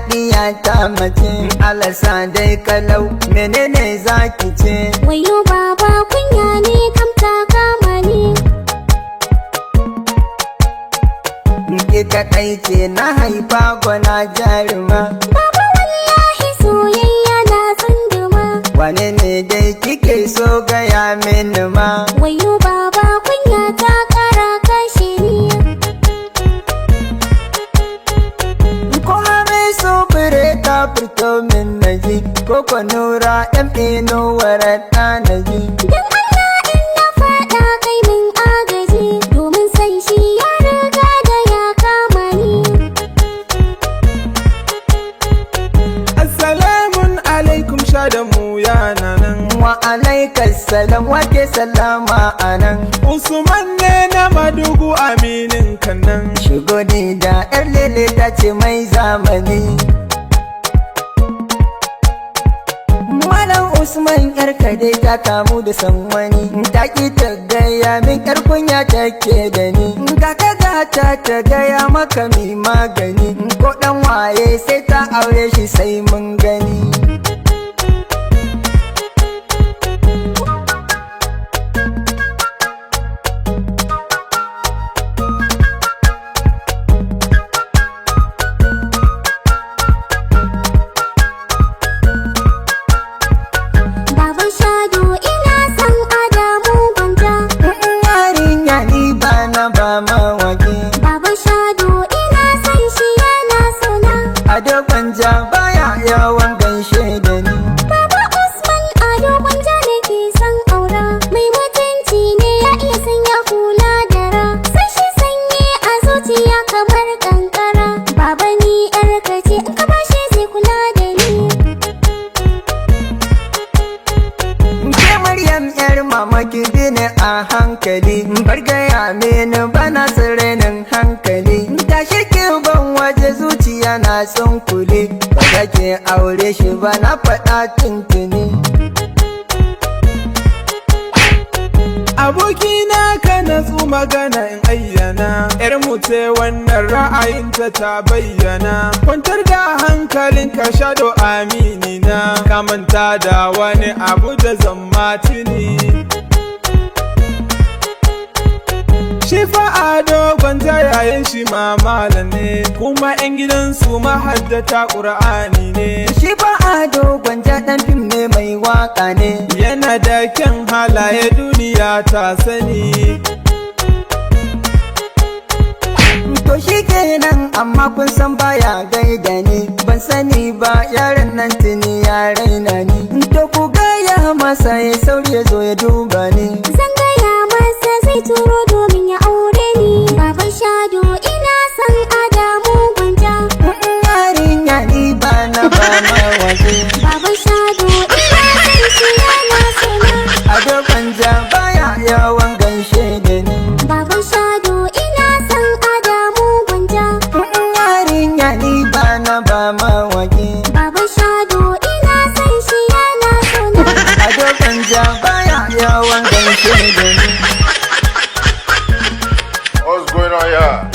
diya ta mace, alasa dai kalau, menene zaki ce? Wayo baba kunya ne kam ta kama ni. Ki kaɗai ce na haifa gwana jaruma. Baba wallahi soyayya na tsunduma. Wane ne dai kike so gaya mini ma? Wayo baba kunya ta kara kashe ni. Ko mai so fure ta fito min naji, ko ko nura ɗan inuwar ɗa naji. Dan Allah in na faɗa kai min agaji, domin san shi ya riga da ya kama ni. Assalamun alaikum shadamu ya nanan. Wa alaikas salam wake salama anan. Usman ne na Madugu aminin kannan. Shigo ni da ƴar lele ta ce mai zamani. Malam Usman ƴar dai ta kamu da san wani, ta ki ta gaya min ƴar kunya take da ni. Kaka gata ta gaya maka mi magani, ko ɗan waye sai ta aure shi sai mun gani. Baban Shado ina san Adamu Gwanja. Yarinya ni ba na ba mawaki. Baban Shado ina san shi yana sona. Ado Gwanja baya yawan gaishe da ni. Baba Usman Ado Gwanja ne ke san aura. Mai mutunci ne ya iya sanya hula dara. Sai shi sanye a zuciya kamar kankara. Baba ni yar kace in ka bashi zai kula da ni. Ke Maryam yar mama ki bi ni a hankali, bar gaya mini bana tsirenin hankali. Tashi ki ban waje zuciya na tsunkule, ba za ki aure shi ba na faɗa tuntuni. Abokina ka natsu magana in ayyana. Yar mutu wannan ra'ayinta ta bayyana. Kwantar da hankalinka Shado aminina, ka manta da wani abu da zammatini. Shi fa Ado Gwanja yayin shi mamala ne, kuma 'yan gidansu mahaddata ƙur'ani ne. Shi ba Ado Gwanja ɗan fim ne mai waka ne. Yana da kyan halaye duniya ta sani. To shi kenan amma kun san baya gaida ni, ban sani ba yaran nan tuni ya raina ni. To ku gaya masa ya sauri ya zo ya duba ni. Zan gaya masa zai turo domin ya aure ni. Baban Shado ina san Adamu Gwanja. Yarinya ni ba na ba mawaki. Baban Shado ina san shi yana sona. Ado Gwanja baya yawan gaishe da ni. Baban Shado ina san Adamu Gwanja. Yarinya ni ba na ba mawaki. Baban Shado ina san shi yana sona. Ado Gwanja baya yawan gaishe da ni. What's going on here?